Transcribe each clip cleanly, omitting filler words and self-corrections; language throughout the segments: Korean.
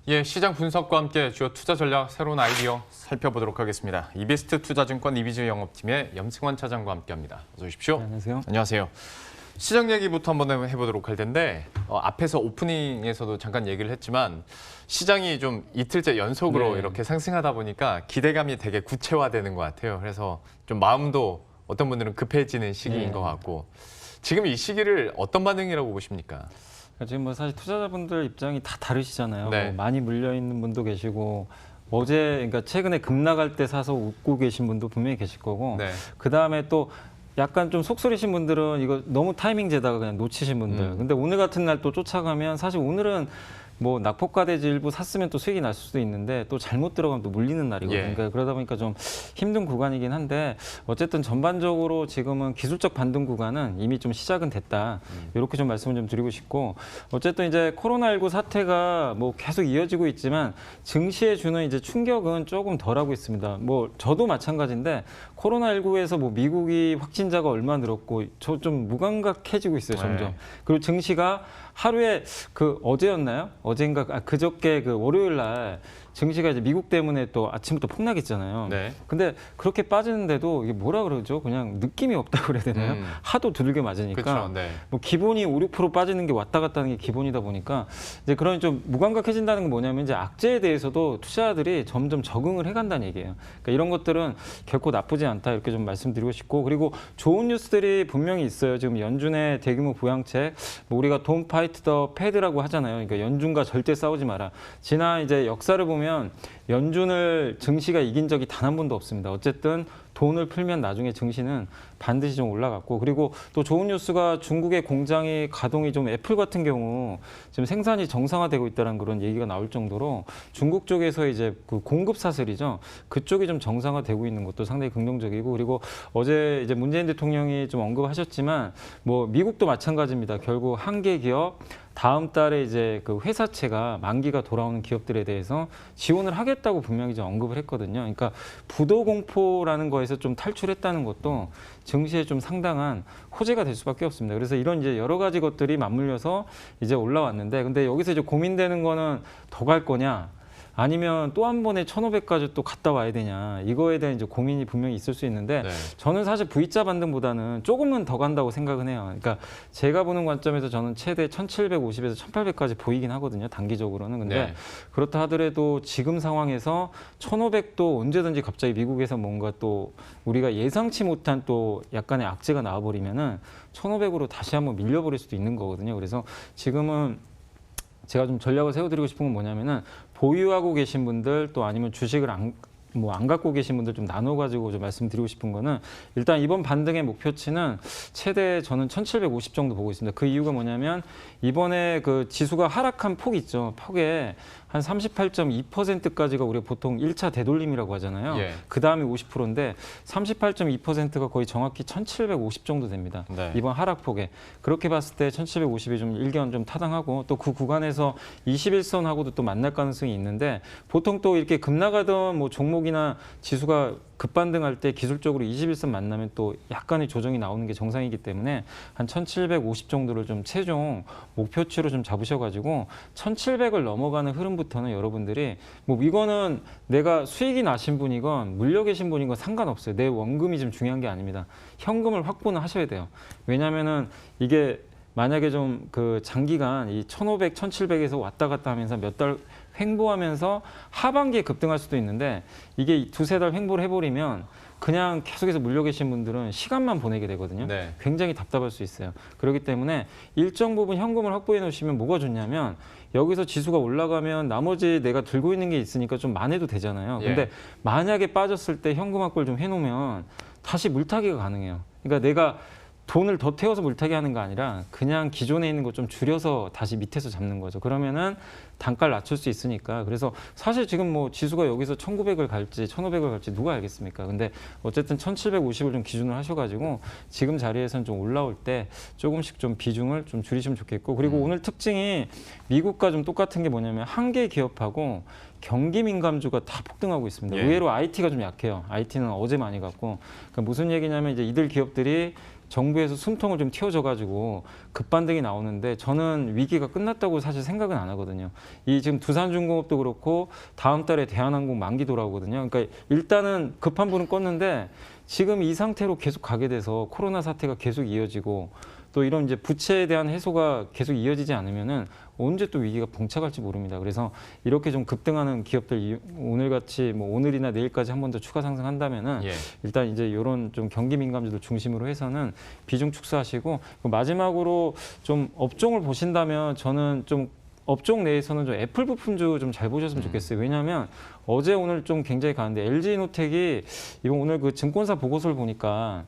예, 시장 분석과 함께 주요 투자 전략 새로운 아이디어 살펴보도록 하겠습니다. 이베스트 투자증권 이비즈 영업팀의 염승환 차장과 함께합니다. 어서 오십시오. 네, 안녕하세요. 안녕하세요. 시장 얘기부터 한번 해보도록 할 텐데 앞에서 오프닝에서도 잠깐 얘기를 했지만 시장이 좀 이틀째 연속으로 네. 이렇게 상승하다 보니까 기대감이 되게 구체화되는 것 같아요. 그래서 좀 마음도 어떤 분들은 급해지는 시기인 네. 것 같고 지금 이 시기를 어떤 반응이라고 보십니까? 지금 뭐 사실 투자자분들 입장이 다 다르시잖아요. 네. 뭐 많이 물려 있는 분도 계시고 그러니까 최근에 급 나갈 때 사서 웃고 계신 분도 분명히 계실 거고 네. 그 다음에 또 약간 좀 속쓰리신 분들은 이거 너무 타이밍 재다가 그냥 놓치신 분들. 근데 오늘 같은 날 또 쫓아가면 사실 오늘은 뭐 낙폭과대지 일부 샀으면 또 수익이 날 수도 있는데 또 잘못 들어가면 또 물리는 날이거든요. 예. 그러니까 그러다 보니까 좀 힘든 구간이긴 한데 어쨌든 전반적으로 지금은 기술적 반등 구간은 이미 좀 시작은 됐다. 이렇게 좀 말씀을 좀 드리고 싶고 어쨌든 이제 코로나19 사태가 뭐 계속 이어지고 있지만 증시에 주는 이제 충격은 조금 덜하고 있습니다. 뭐 저도 마찬가지인데 코로나19에서 뭐 미국이 확진자가 얼마 늘었고 저 좀 무감각해지고 있어요, 점점. 네. 그리고 증시가 하루에 어제였나요? 어젠가 그저께 그 월요일 날 증시가 이제 미국 때문에 또 아침부터 폭락했잖아요. 네. 근데 그렇게 빠지는데도 이게 뭐라 그러죠? 그냥 느낌이 없다고 그래야 되나요? 하도 두들겨 맞으니까. 그렇죠. 네. 뭐 기본이 5, 6% 빠지는 게 왔다 갔다 하는 게 기본이다 보니까 이제 그런 좀 무감각해진다는 건 뭐냐면 이제 악재에 대해서도 투자자들이 점점 적응을 해간다는 얘기예요. 그러니까 이런 것들은 결코 나쁘지 않다 이렇게 좀 말씀드리고 싶고 그리고 좋은 뉴스들이 분명히 있어요. 지금 연준의 대규모 부양책, 뭐 우리가 돈 파이트 더 패드라고 하잖아요. 그러니까 연준과 절대 싸우지 마라. 지난 이제 역사를 보면 연준을 증시가 이긴 적이 단 한 번도 없습니다. 어쨌든 돈을 풀면 나중에 증시는 반드시 좀 올라갔고 그리고 또 좋은 뉴스가 중국의 공장이 가동이 좀 애플 같은 경우 지금 생산이 정상화되고 있다는 그런 얘기가 나올 정도로 중국 쪽에서 이제 그 공급 사슬이죠. 그쪽이 좀 정상화되고 있는 것도 상당히 긍정적이고 그리고 어제 이제 문재인 대통령이 좀 언급하셨지만 뭐 미국도 마찬가지입니다. 결국 한계 기업 다음 달에 이제 그 회사채가 만기가 돌아오는 기업들에 대해서 지원을 하겠다고 분명히 좀 언급을 했거든요. 그러니까 부도 공포라는 거에서 좀 탈출했다는 것도 증시에 좀 상당한 호재가 될 수밖에 없습니다. 그래서 이런 이제 여러 가지 것들이 맞물려서 이제 올라왔는데 근데 여기서 이제 고민되는 거는 더 갈 거냐? 아니면 또 한 번에 1,500까지 또 갔다 와야 되냐 이거에 대한 이제 고민이 분명히 있을 수 있는데 네. 저는 사실 V자 반등보다는 조금은 더 간다고 생각은 해요. 그러니까 제가 보는 관점에서 저는 최대 1,750에서 1,800까지 보이긴 하거든요. 단기적으로는. 근데 네. 그렇다 하더라도 지금 상황에서 1,500도 언제든지 갑자기 미국에서 뭔가 또 우리가 예상치 못한 또 약간의 악재가 나와버리면은 1,500으로 다시 한번 밀려버릴 수도 있는 거거든요. 그래서 지금은 제가 좀 전략을 세워드리고 싶은 건 뭐냐면은 보유하고 계신 분들 또 아니면 주식을 안 갖고 계신 분들 좀 나눠가지고 좀 말씀드리고 싶은 거는 일단 이번 반등의 목표치는 최대 저는 1,750 정도 보고 있습니다. 그 이유가 뭐냐면 이번에 그 지수가 하락한 폭 있죠. 폭에 한 38.2%까지가 우리가 보통 1차 되돌림이라고 하잖아요. 예. 그 다음이 50%인데 38.2%가 거의 정확히 1,750 정도 됩니다. 네. 이번 하락폭에. 그렇게 봤을 때 1,750이 좀 일견 좀 타당하고 또 그 구간에서 21선하고도 또 만날 가능성이 있는데 보통 또 이렇게 급나가던 뭐 종목이나 지수가 급반등할 때 기술적으로 21선 만나면 또 약간의 조정이 나오는 게 정상이기 때문에 한 1,750 정도를 좀 최종 목표치로 좀 잡으셔가지고 1,700을 넘어가는 흐름부터는 여러분들이 뭐 이거는 내가 수익이 나신 분이건 물려 계신 분이건 상관없어요. 내 원금이 좀 중요한 게 아닙니다. 현금을 확보는 하셔야 돼요. 왜냐하면은 이게 만약에 좀 그 장기간 이 1,500, 1,700에서 왔다 갔다 하면서 몇 달 횡보하면서 하반기에 급등할 수도 있는데 이게 두세 달 횡보를 해버리면 그냥 계속해서 물려 계신 분들은 시간만 보내게 되거든요. 네. 굉장히 답답할 수 있어요. 그렇기 때문에 일정 부분 현금을 확보해 놓으시면 뭐가 좋냐면 여기서 지수가 올라가면 나머지 내가 들고 있는 게 있으니까 좀 만회도 되잖아요. 예. 근데 만약에 빠졌을 때 현금 확보를 좀 해놓으면 다시 물타기가 가능해요. 그러니까 내가 돈을 더 태워서 물타기 하는 거 아니라 그냥 기존에 있는 거 좀 줄여서 다시 밑에서 잡는 거죠. 그러면은 단가를 낮출 수 있으니까. 그래서 사실 지금 뭐 지수가 여기서 1,900을 갈지 1,500을 갈지 누가 알겠습니까? 근데 어쨌든 1,750을 좀 기준으로 하셔가지고 지금 자리에서는 좀 올라올 때 조금씩 좀 비중을 좀 줄이시면 좋겠고 그리고 오늘 특징이 미국과 좀 똑같은 게 뭐냐면 한계 기업하고 경기 민감주가 다 폭등하고 있습니다. 예. 의외로 IT가 좀 약해요. IT는 어제 많이 갔고 그러니까 무슨 얘기냐면 이제 이들 기업들이 정부에서 숨통을 좀 틔워줘가지고 급반등이 나오는데 저는 위기가 끝났다고 사실 생각은 안 하거든요. 이 지금 두산중공업도 그렇고 다음 달에 대한항공 만기 돌아오거든요. 그러니까 일단은 급한 불은 껐는데 지금 이 상태로 계속 가게 돼서 코로나 사태가 계속 이어지고 또 이런 이제 부채에 대한 해소가 계속 이어지지 않으면은 언제 또 위기가 봉착할지 모릅니다. 그래서 이렇게 좀 급등하는 기업들 오늘같이 뭐 오늘이나 내일까지 한 번 더 추가 상승한다면은 예. 일단 이제 이런 좀 경기 민감주들 중심으로 해서는 비중 축소하시고 마지막으로 좀 업종을 보신다면 저는 좀 업종 내에서는 좀 애플 부품주 좀 잘 보셨으면 좋겠어요. 왜냐하면 어제 오늘 좀 굉장히 가는데 LG노텍이 이번 오늘 그 증권사 보고서를 보니까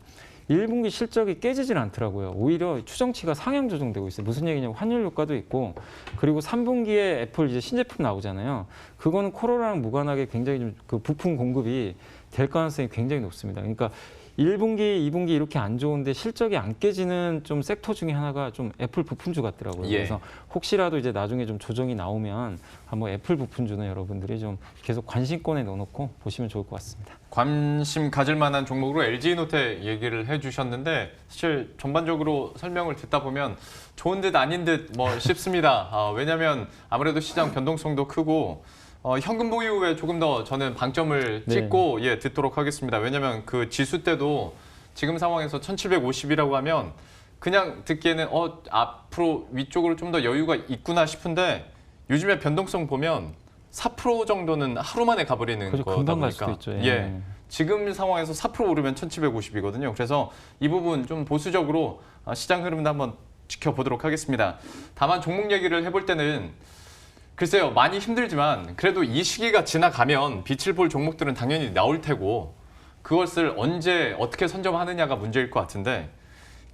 1분기 실적이 깨지질 않더라고요. 오히려 추정치가 상향 조정되고 있어요. 무슨 얘기냐면 환율 효과도 있고 그리고 3분기에 애플 이제 신제품 나오잖아요. 그거는 코로나랑 무관하게 굉장히 좀 그 부품 공급이 될 가능성이 굉장히 높습니다. 그러니까 1분기, 2분기 이렇게 안 좋은데 실적이 안 깨지는 좀 섹터 중에 하나가 좀 애플 부품주 같더라고요. 예. 그래서 혹시라도 이제 나중에 좀 조정이 나오면 한번 애플 부품주는 여러분들이 좀 계속 관심권에 넣어놓고 보시면 좋을 것 같습니다. 관심 가질 만한 종목으로 LG노텍 얘기를 해주셨는데 사실 전반적으로 설명을 듣다 보면 좋은 듯 아닌 듯 뭐 싶습니다. 왜냐하면 아무래도 시장 변동성도 크고 현금 보유에 조금 더 저는 방점을 네. 찍고 듣도록 하겠습니다. 왜냐하면 그 지수 때도 지금 상황에서 1750이라고 하면 그냥 듣기에는 앞으로 위쪽으로 좀 더 여유가 있구나 싶은데 요즘에 변동성 보면 4% 정도는 하루 만에 가버리는 그죠, 거다 금방 갈 보니까 수도 있죠. 예. 지금 상황에서 4% 오르면 1750이거든요. 그래서 이 부분 좀 보수적으로 시장 흐름도 한번 지켜보도록 하겠습니다. 다만 종목 얘기를 해볼 때는 글쎄요, 많이 힘들지만 그래도 이 시기가 지나가면 빛을 볼 종목들은 당연히 나올 테고 그것을 언제 어떻게 선점하느냐가 문제일 것 같은데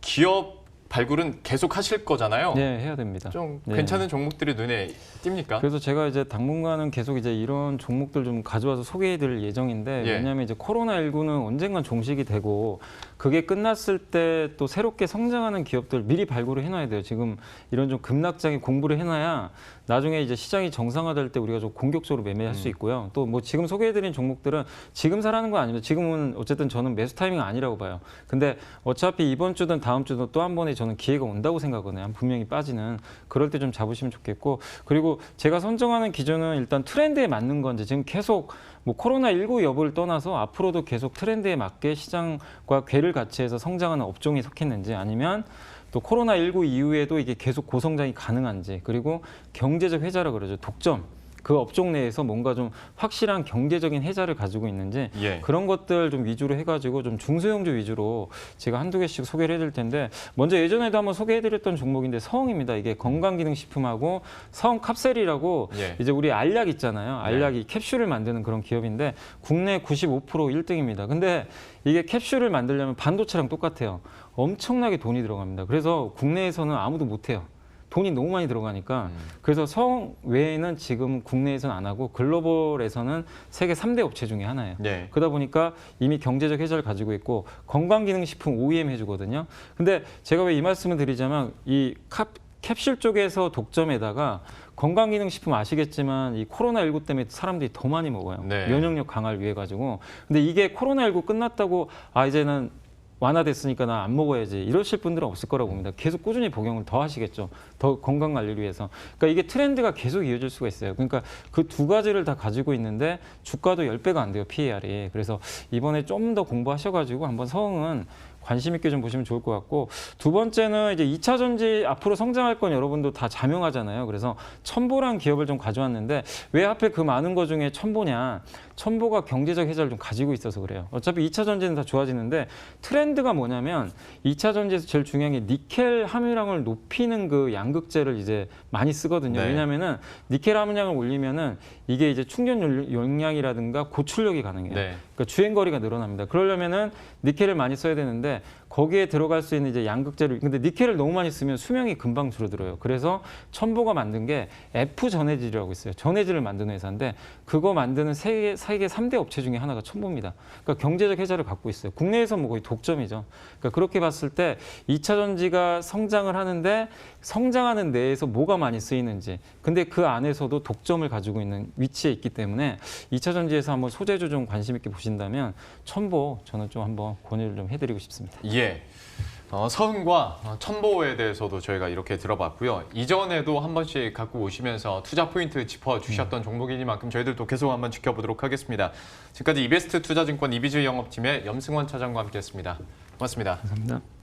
기업 발굴은 계속 하실 거잖아요. 네, 해야 됩니다. 좀 네. 괜찮은 종목들이 눈에 띕니까? 그래서 제가 이제 당분간은 계속 이제 이런 종목들 좀 가져와서 소개해드릴 예정인데 예. 왜냐하면 이제 코로나19는 언젠간 종식이 되고 그게 끝났을 때 또 새롭게 성장하는 기업들 미리 발굴을 해놔야 돼요. 지금 이런 좀 급락장에 공부를 해놔야 나중에 이제 시장이 정상화될 때 우리가 좀 공격적으로 매매할 수 있고요. 또 뭐 지금 소개해드린 종목들은 지금 사라는 건 아닙니다. 지금은 어쨌든 저는 매수 타이밍 아니라고 봐요. 근데 어차피 이번 주든 다음 주든 또 한 번에 저는 기회가 온다고 생각하거든요. 분명히 빠지는. 그럴 때 좀 잡으시면 좋겠고 그리고 제가 선정하는 기준은 일단 트렌드에 맞는 건지 지금 계속 뭐 코로나19 여부를 떠나서 앞으로도 계속 트렌드에 맞게 시장과 궤를 같이 해서 성장하는 업종이 속했는지 아니면 또 코로나19 이후에도 이게 계속 고성장이 가능한지 그리고 경제적 회자라 그러죠. 독점. 그 업종 내에서 뭔가 좀 확실한 경제적인 해자를 가지고 있는지 그런 것들 좀 위주로 해가지고 좀 중소형주 위주로 제가 한두 개씩 소개를 해드릴 텐데 먼저 예전에도 한번 소개해드렸던 종목인데 서흥입니다. 이게 건강기능식품하고 서흥캅셀이라고 이제 우리 알약 있잖아요. 알약이 캡슐을 만드는 그런 기업인데 국내 95% 1등입니다. 근데 이게 캡슐을 만들려면 반도체랑 똑같아요. 엄청나게 돈이 들어갑니다. 그래서 국내에서는 아무도 못해요. 돈이 너무 많이 들어가니까 그래서 성 외에는 지금 국내에서는 안 하고 글로벌에서는 세계 3대 업체 중에 하나예요. 그러다 보니까 이미 경제적 해자를 가지고 있고 건강기능식품 OEM 해주거든요. 근데 제가 왜 이 말씀을 드리자면 이 캡슐 쪽에서 독점에다가 건강기능식품 아시겠지만 이 코로나19 때문에 사람들이 더 많이 먹어요. 면역력 강화를 위해 가지고. 근데 이게 코로나19 끝났다고 이제는 완화됐으니까 나 안 먹어야지 이러실 분들은 없을 거라고 봅니다. 계속 꾸준히 복용을 더 하시겠죠. 더 건강 관리를 위해서. 그러니까 이게 트렌드가 계속 이어질 수가 있어요. 그러니까 그 두 가지를 다 가지고 있는데 주가도 10배가 안 돼요. PER이. 그래서 이번에 좀 더 공부하셔가지고 한번 서흥은 관심 있게 좀 보시면 좋을 것 같고 두 번째는 이제 2차 전지 앞으로 성장할 건 여러분도 다 자명하잖아요. 그래서 첨보란 기업을 좀 가져왔는데 왜 하필 그 많은 거 중에 첨보냐? 첨보가 경제적 해자를 좀 가지고 있어서 그래요. 어차피 2차 전지는 다 좋아지는데 트렌드가 뭐냐면 2차 전지에서 제일 중요한 게 니켈 함유량을 높이는 그 양극재를 이제 많이 쓰거든요. 왜냐면은 니켈 함유량을 올리면은 이게 이제 충전 용량이라든가 고출력이 가능해요. 그러니까 주행 거리가 늘어납니다. 그러려면은 니켈을 많이 써야 되는데 거기에 들어갈 수 있는 이제 양극재를 근데 니켈을 너무 많이 쓰면 수명이 금방 줄어들어요. 그래서 첨보가 만든 게 F 전해질이라고 있어요. 전해질을 만드는 회사인데 그거 만드는 세계 3대 업체 중에 하나가 첨보입니다. 그러니까 경제적 해자를 갖고 있어요. 국내에서 뭐 거의 독점이죠. 그러니까 그렇게 봤을 때 2차 전지가 성장을 하는데 성장하는 내에서 뭐가 많이 쓰이는지 근데 그 안에서도 독점을 가지고 있는 위치에 있기 때문에 2차 전지에서 한번 소재주 좀 관심 있게 보신다면 첨보 저는 좀 한번 권유를 좀 해드리고 싶습니다. 서흥과 첨보에 대해서도 저희가 이렇게 들어봤고요. 이전에도 한 번씩 갖고 오시면서 투자 포인트 짚어주셨던 종목이니만큼 저희들도 계속 한번 지켜보도록 하겠습니다. 지금까지 이베스트 투자증권 이비즈 영업팀의 염승원 차장과 함께했습니다. 고맙습니다. 감사합니다.